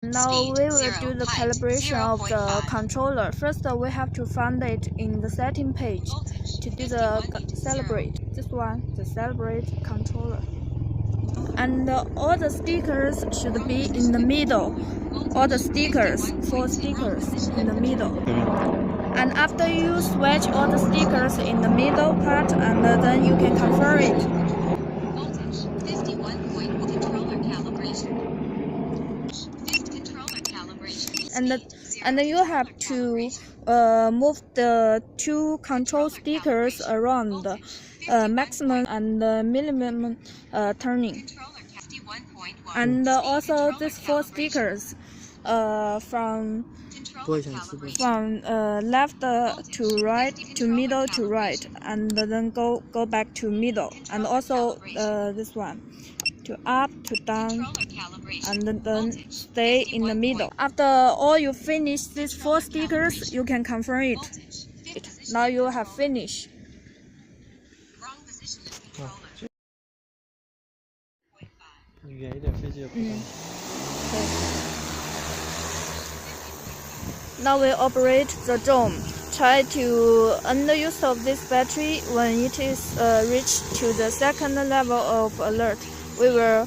Now we will do the calibration of the controller. First, we have to find it in the setting page to do the calibrate. This one, the calibrate controller. And all the stickers should be in the middle. All the stickers, 4 stickers in the middle. And after you switch all the stickers in the middle part, and then you can confirm it. And you have to move the 2 control stickers around maximum and minimum turning. And also these 4 stickers from left to right to middle to right, and then go back to middle, and also this one to up to down, and then stay in the middle. After all you finish these 4 stickers, you can confirm it. Now you have finished. Now we operate the dome. Try to end the use of this battery when it is reached to the 2nd level of alert. We will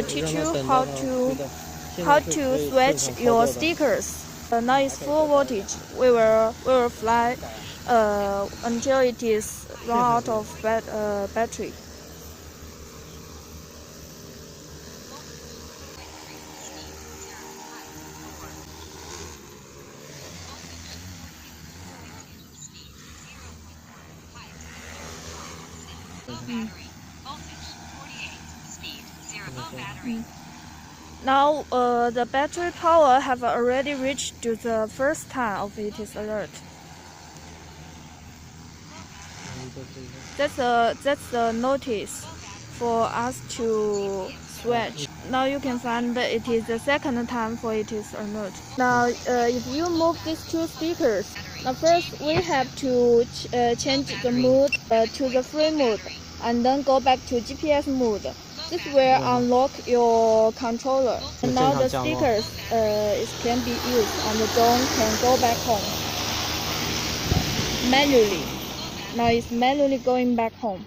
teach you how to switch your stickers. Now it's full voltage. We will fly until it is run out of battery. Now the battery power have already reached to the first time of its alert. That's the notice for us to switch. Now you can find that it is the 2nd time for it is alert. Now if you move these 2 stickers, now first we have to change the mode to the free mode, and then go back to GPS mode. This will unlock your controller. And now the stickers can be used, and the dome can go back home manually. Now it's manually going back home.